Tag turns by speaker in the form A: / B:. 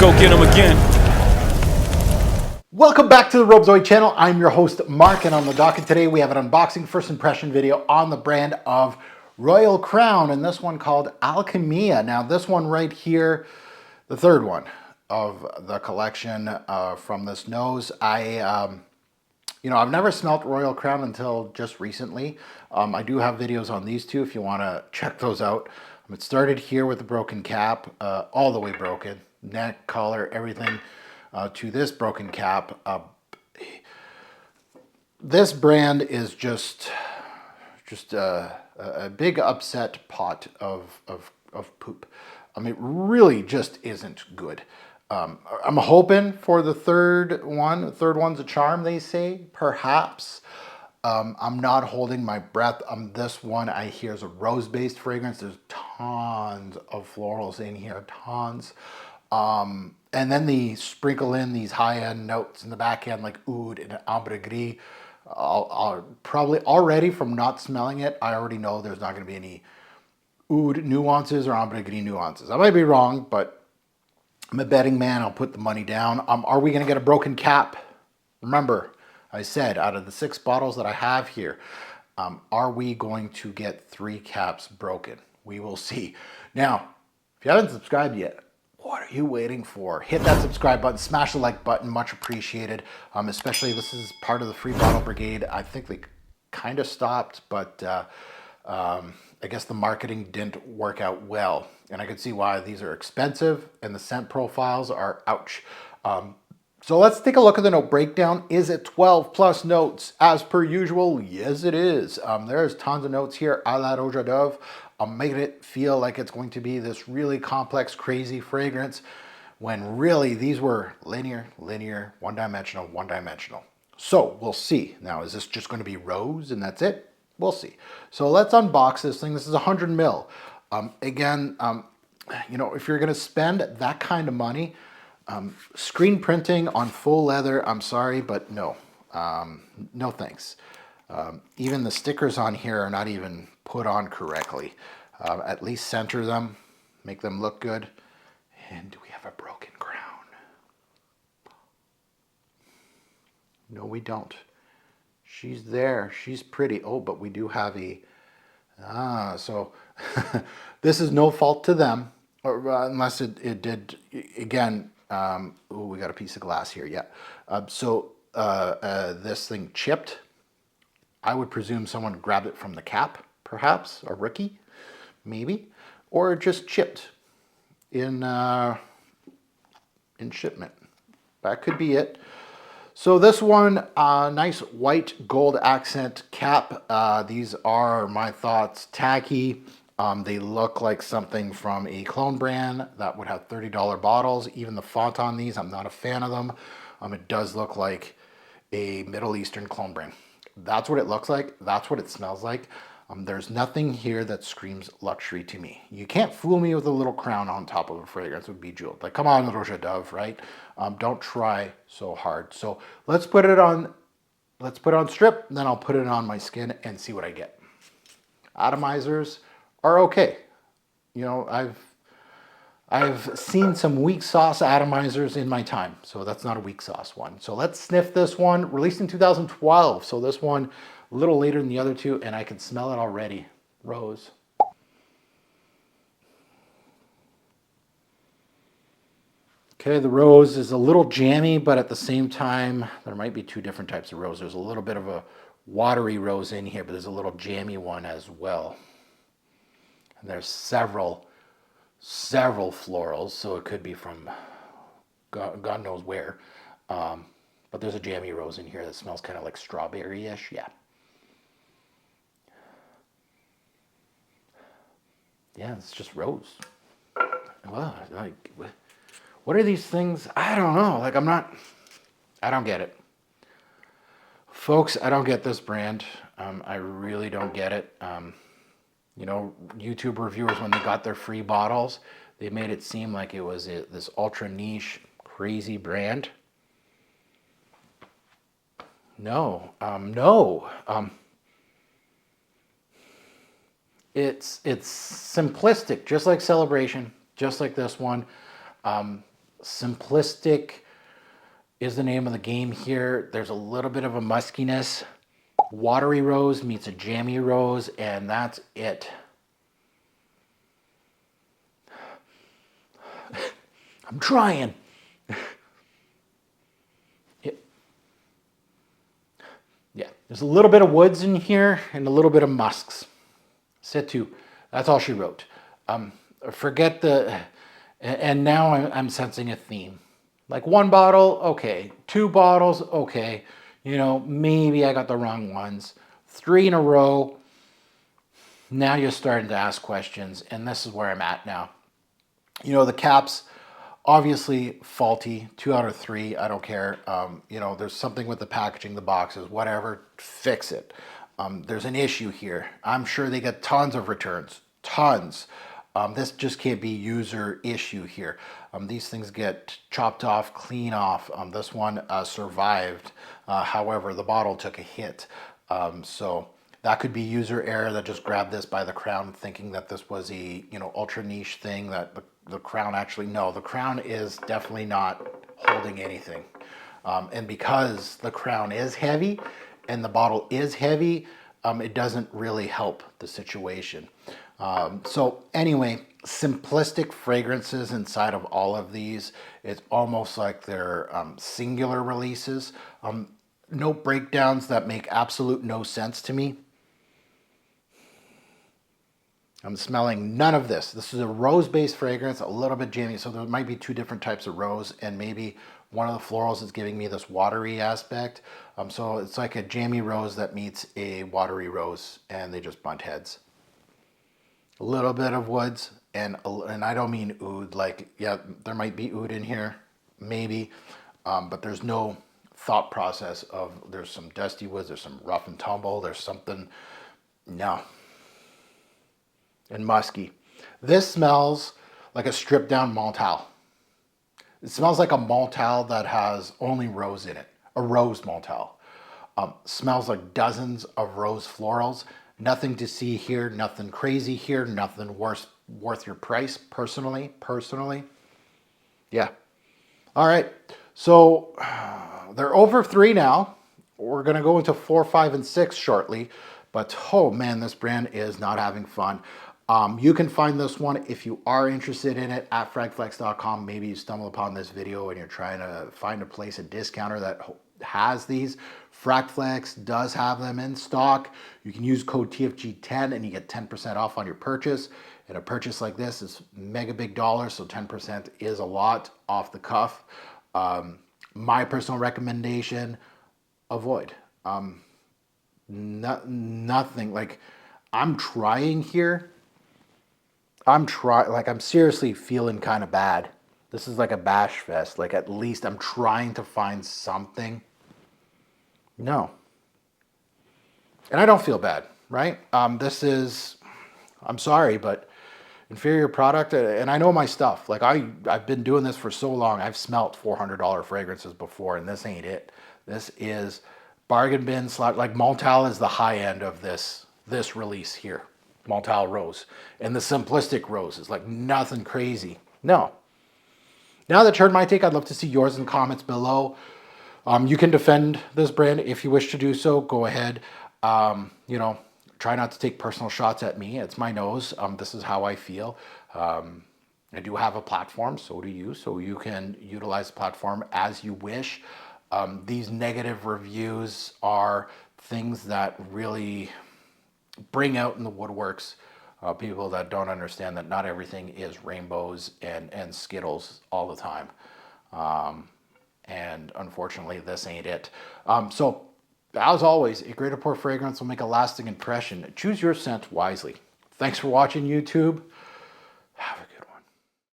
A: go get them again.
B: Welcome back to the Robezoid channel. I'm your host, Mark, and on the docket today we have an unboxing first impression video on the brand of Royal Crown, and this one called Kimiya. Now this one right here, the third one of the collection from this nose. I've never smelt Royal Crown until just recently. I do have videos on these two if you want to check those out. It started here with the broken cap, all the way broken, neck, collar, everything, to this broken cap. This brand is just a big upset pot of poop. I mean, it really just isn't good. I'm hoping for the third one. The third one's a charm, they say, perhaps. I'm not holding my breath on this one. I hear it's a rose-based fragrance. There's tons of florals in here, tons. And then they sprinkle in these high-end notes in the back end like oud and ambre gris. I'll probably already from not smelling it, I already know there's not going to be any oud nuances or ambre gris nuances. I might be wrong, but I'm a betting man. I'll put the money down. Are we going to get a broken cap? Remember, I said out of the 6 bottles that I have here, are we going to get 3 caps broken? We will see. Now, if you haven't subscribed yet, what are you waiting for? Hit that subscribe button, smash the like button, much appreciated. Especially this is part of the free bottle brigade. I think they kind of stopped, but I guess the marketing didn't work out well. And I can see why. These are expensive and the scent profiles are ouch. So let's take a look at the note breakdown. Is it 12 plus notes as per usual? Yes, it is. There's tons of notes here a la Rouge à Dove. I'm making it feel like it's going to be this really complex, crazy fragrance when really these were linear, one-dimensional, one-dimensional. So we'll see. Now, is this just going to be rose and that's it? We'll see. So let's unbox this thing. This is 100 mil. Again, if you're going to spend that kind of money, screen printing on full leather, I'm sorry, but no. No thanks. Even the stickers on here are not even put on correctly. At least center them, make them look good. And do we have a broken crown? No, we don't. She's there. She's pretty. Oh, but we do have a... so this is no fault to them, or, unless it did, again, we got a piece of glass here, yeah. This thing chipped. I would presume someone grabbed it from the cap, perhaps, a rookie, maybe, or just chipped in shipment. That could be it. So this one, nice white gold accent cap. These are, my thoughts, tacky. They look like something from a clone brand that would have $30 bottles. Even the font on these, I'm not a fan of them. It does look like a Middle Eastern clone brand. That's what it looks like. That's what it smells like. There's nothing here that screams luxury to me. You can't fool me with a little crown on top of a fragrance with bejeweled. Like, come on, Rouge à Dove, right? Don't try so hard. So let's put it on. Let's put it on strip. Then I'll put it on my skin and see what I get. Atomizers are okay. I've seen some weak sauce atomizers in my time, so that's not a weak sauce one. So let's sniff this one. Released in 2012, so this one a little later than the other two, and I can smell it already. Rose. Okay, the rose is a little jammy, but at the same time, there might be 2 different types of rose. There's a little bit of a watery rose in here, but there's a little jammy one as well. And there's several florals, so it could be from God knows where. But there's a jammy rose in here that smells kind of like strawberry-ish. Yeah. Yeah, it's just rose. Well, what are these things? I don't know. Like, I don't get it. Folks, I don't get this brand. I really don't get it. YouTube reviewers, when they got their free bottles, they made it seem like it was this ultra niche, crazy brand. No. It's simplistic, just like Celebration, just like this one. Simplistic is the name of the game here. There's a little bit of a muskiness. Watery rose meets a jammy rose, and that's it. I'm trying. Yeah, there's a little bit of woods in here and a little bit of musks. Situ. That's all she wrote. Forget the... And now I'm sensing a theme. Like 1 bottle, okay. 2 bottles, okay. You know, maybe I got the wrong ones. 3 in a row. Now you're starting to ask questions, and this is where I'm at now. You know, the caps, obviously faulty. 2 out of 3, I don't care. You know, there's something with the packaging, the boxes, whatever, fix it. There's an issue here. I'm sure they get tons of returns, tons. This just can't be user issue here. These things get chopped off, clean off. This one survived. However, the bottle took a hit. So that could be user error that just grabbed this by the crown thinking that this was a, you know, ultra niche thing that the crown actually, no, the crown is definitely not holding anything. And because the crown is heavy and the bottle is heavy, it doesn't really help the situation. So anyway, simplistic fragrances inside of all of these. It's almost like they're singular releases. Note breakdowns that make absolute no sense to me. I'm smelling none of this. This is a rose-based fragrance, a little bit jammy. So there might be 2 different types of rose, and maybe one of the florals is giving me this watery aspect. So it's like a jammy rose that meets a watery rose, and they just bunt heads. A little bit of woods, and I don't mean oud. Like, yeah, there might be oud in here, maybe, but there's no thought process of there's some dusty woods, there's some rough and tumble, there's something, no. And musky. This smells like a stripped down Montale. It smells like a Montale that has only rose in it, a rose Montale. Smells like dozens of rose florals. Nothing to see here, nothing crazy here, nothing worth your price, personally. Yeah. All right. So they're over 3 now. We're going to go into 4, 5, and 6 shortly. But, oh man, this brand is not having fun. You can find this one if you are interested in it at fragflex.com. Maybe you stumble upon this video and you're trying to find a place, a discounter that has these. Fragflex does have them in stock. You can use code TFG10 and you get 10% off on your purchase. And a purchase like this is mega big dollars, so 10% is a lot off the cuff. My personal recommendation, avoid. Nothing, like, I'm trying here. I'm seriously feeling kind of bad. This is like a bash fest. Like, at least I'm trying to find something. No. And I don't feel bad, right? This is, I'm sorry, but inferior product, and I know my stuff. Like, I've been doing this for so long. I've smelt $400 fragrances before, and this ain't it. This is bargain bin slot. Like, Montale is the high end of this release here. Montale Rose. And the simplistic rose is like nothing crazy. No. Now that you heard my take, I'd love to see yours in the comments below. You can defend this brand if you wish to do so. Go ahead. You know, try not to take personal shots at me. It's my nose. This is how I feel. I do have a platform, so do you. So you can utilize the platform as you wish. These negative reviews are things that really bring out in the woodworks people that don't understand that not everything is rainbows and Skittles all the time. And unfortunately, this ain't it. So, as always, a great pour fragrance will make a lasting impression. Choose your scent wisely. Thanks for watching, YouTube. Have a good